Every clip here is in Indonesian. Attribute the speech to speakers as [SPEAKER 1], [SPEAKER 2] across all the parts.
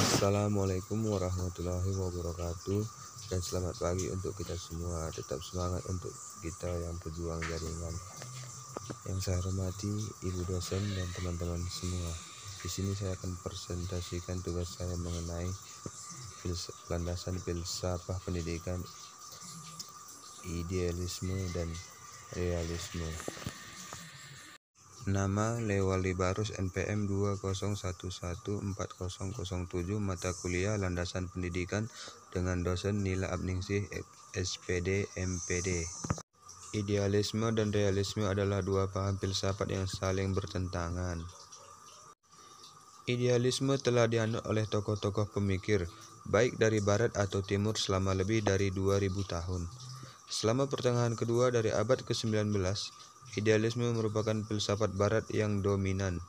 [SPEAKER 1] Assalamualaikum warahmatullahi wabarakatuh, dan selamat pagi untuk kita semua. Tetap semangat untuk kita yang pejuang jaringan. Yang saya hormati ibu dosen dan teman-teman semua. Di sini saya akan presentasikan tugas saya mengenai landasan filsafat pendidikan, idealisme dan realisme. Nama Lewalibarus NPM 20114007, mata kuliah Landasan Pendidikan, dengan dosen Nila Abningsih, SPD, MPD. Idealisme dan realisme adalah dua paham filsafat yang saling bertentangan. Idealisme telah dianut oleh tokoh-tokoh pemikir, baik dari barat atau timur, selama lebih dari 2000 tahun. Selama pertengahan kedua dari abad ke-19, idealisme merupakan filsafat barat yang dominan.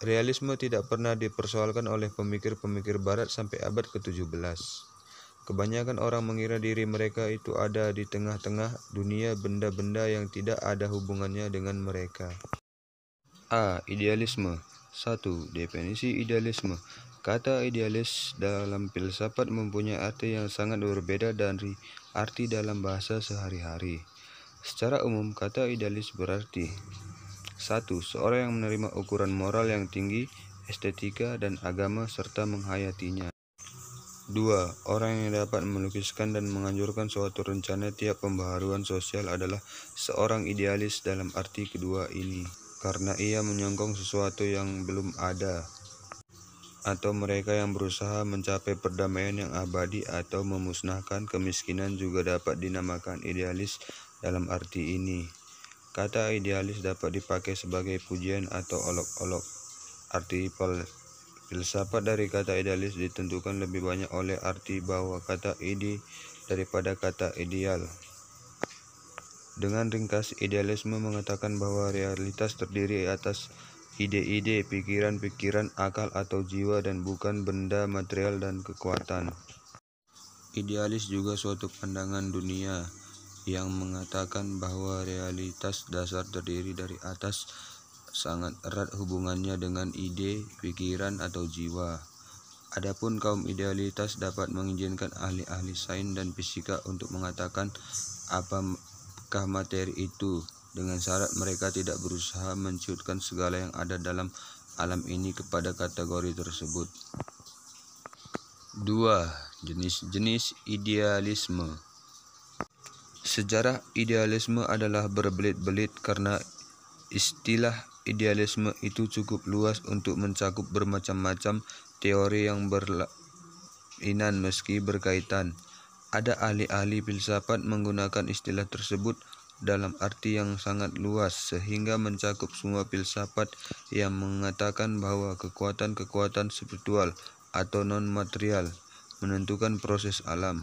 [SPEAKER 1] Realisme tidak pernah dipersoalkan oleh pemikir-pemikir barat sampai abad ke-17. Kebanyakan orang mengira diri mereka itu ada di tengah-tengah dunia benda-benda yang tidak ada hubungannya dengan mereka. A. Idealisme. 1. Definisi idealisme. Kata idealis dalam filsafat mempunyai arti yang sangat berbeda dari arti dalam bahasa sehari-hari. Secara umum, kata idealis berarti 1. Seorang yang menerima ukuran moral yang tinggi, estetika, dan agama, serta menghayatinya. 2. Orang yang dapat melukiskan dan menganjurkan suatu rencana tiap pembaharuan sosial adalah seorang idealis dalam arti kedua ini, karena ia menyongkong sesuatu yang belum ada, atau mereka yang berusaha mencapai perdamaian yang abadi atau memusnahkan kemiskinan juga dapat dinamakan idealis dalam arti ini. Kata idealis dapat dipakai sebagai pujian atau olok-olok. Arti filsafat dari kata idealis ditentukan lebih banyak oleh arti bahwa kata ide daripada kata ideal. Dengan ringkas, idealisme mengatakan bahwa realitas terdiri atas ide-ide, pikiran-pikiran, akal atau jiwa, dan bukan benda material dan kekuatan. Idealis juga suatu pandangan dunia yang mengatakan bahwa realitas dasar terdiri dari atas sangat erat hubungannya dengan ide, pikiran, atau jiwa. Adapun kaum idealitas dapat mengizinkan ahli-ahli sains dan fisika untuk mengatakan apakah materi itu, dengan syarat mereka tidak berusaha menciutkan segala yang ada dalam alam ini kepada kategori tersebut. 2. Jenis-jenis idealisme. Sejarah idealisme adalah berbelit-belit karena istilah idealisme itu cukup luas untuk mencakup bermacam-macam teori yang berlainan meski berkaitan. Ada ahli-ahli filsafat menggunakan istilah tersebut dalam arti yang sangat luas sehingga mencakup semua filsafat yang mengatakan bahwa kekuatan-kekuatan spiritual atau non-material menentukan proses alam.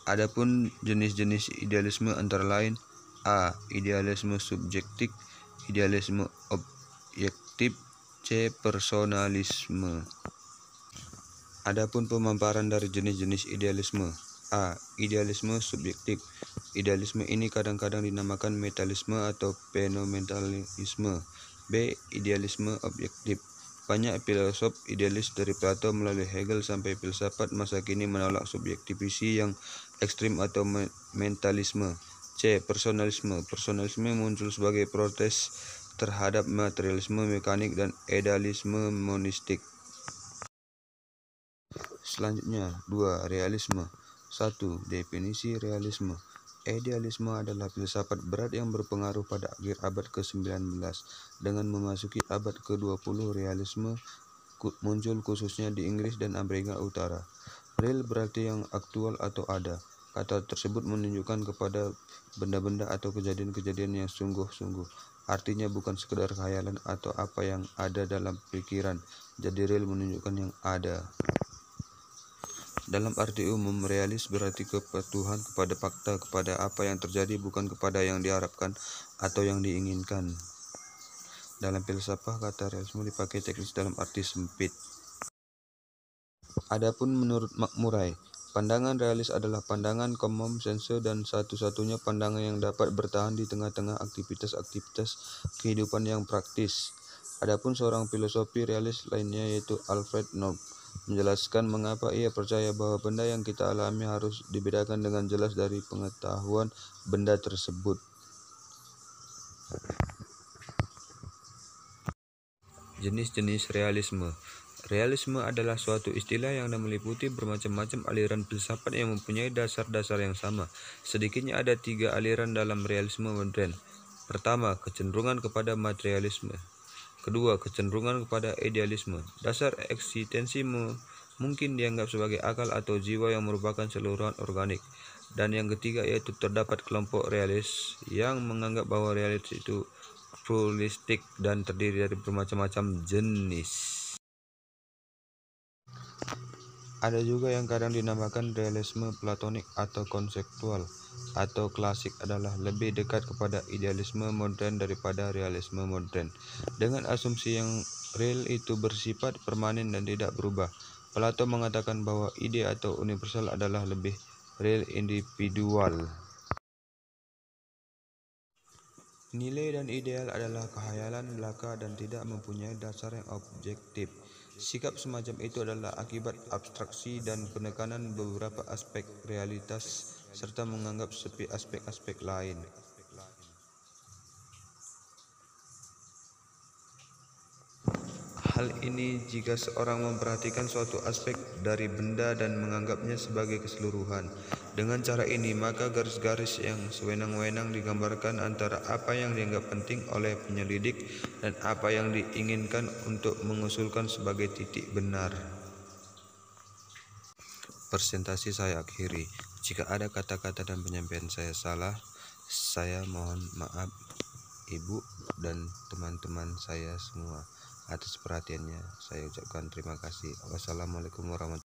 [SPEAKER 1] Adapun jenis-jenis idealisme antara lain: A. Idealisme subjektif, idealisme objektif, C. Personalisme. Adapun pemaparan dari jenis-jenis idealisme. A. Idealisme subjektif. Idealisme ini kadang-kadang dinamakan metalisme atau fenomenalisme. B. Idealisme objektif. Banyak filosof idealis dari Plato melalui Hegel sampai filsafat masa kini menolak subjektivisi yang ekstrim atau mentalisme. C. Personalisme. Personalisme muncul sebagai protes terhadap materialisme mekanik dan idealisme monistik. Selanjutnya, 2. Realisme. 1. Definisi realisme. Idealisme adalah filsafat berat yang berpengaruh pada akhir abad ke-19. Dengan memasuki abad ke-20, realisme muncul khususnya di Inggris dan Amerika Utara. Real berarti yang aktual atau ada. Kata tersebut menunjukkan kepada benda-benda atau kejadian-kejadian yang sungguh-sungguh. Artinya bukan sekedar khayalan atau apa yang ada dalam pikiran. Jadi real menunjukkan yang ada. Dalam arti umum, realis berarti kepatuhan kepada fakta, kepada apa yang terjadi, bukan kepada yang diharapkan atau yang diinginkan. Dalam filsafat, kata realisme dipakai teknis dalam arti sempit. Adapun menurut Mark Murray, pandangan realis adalah pandangan common sense dan satu-satunya pandangan yang dapat bertahan di tengah-tengah aktivitas-aktivitas kehidupan yang praktis. Adapun seorang filosofi realis lainnya yaitu Alfred North menjelaskan mengapa ia percaya bahwa benda yang kita alami harus dibedakan dengan jelas dari pengetahuan benda tersebut. Jenis-jenis realisme. Realisme adalah suatu istilah yang meliputi bermacam-macam aliran filsafat yang mempunyai dasar-dasar yang sama. Sedikitnya ada 3 aliran dalam realisme modern. Pertama, kecenderungan kepada materialisme. Kedua, kecenderungan kepada idealisme. Dasar eksistensi mungkin dianggap sebagai akal atau jiwa yang merupakan seluruhan organik. Dan yang ketiga yaitu terdapat kelompok realis yang menganggap bahwa realitas itu pluralistik dan terdiri dari bermacam-macam jenis. Ada juga yang kadang dinamakan realisme platonik atau konseptual atau klasik adalah lebih dekat kepada idealisme modern daripada realisme modern, dengan asumsi yang real itu bersifat permanen dan tidak berubah. Plato mengatakan bahwa ide atau universal adalah lebih real individual. Nilai dan ideal adalah khayalan belaka dan tidak mempunyai dasar yang objektif. Sikap semacam itu adalah akibat abstraksi dan penekanan beberapa aspek realitas serta menganggap sepi aspek-aspek lain. Hal ini jika seorang memperhatikan suatu aspek dari benda dan menganggapnya sebagai keseluruhan. Dengan cara ini, maka garis-garis yang sewenang-wenang digambarkan antara apa yang dianggap penting oleh penyelidik dan apa yang diinginkan untuk mengusulkan sebagai titik benar. Presentasi saya akhiri. Jika ada kata-kata dan penyampaian saya salah, saya mohon maaf Ibu dan teman-teman saya semua. Atas perhatiannya, saya ucapkan terima kasih. Wassalamualaikum warahmatullahi wabarakatuh.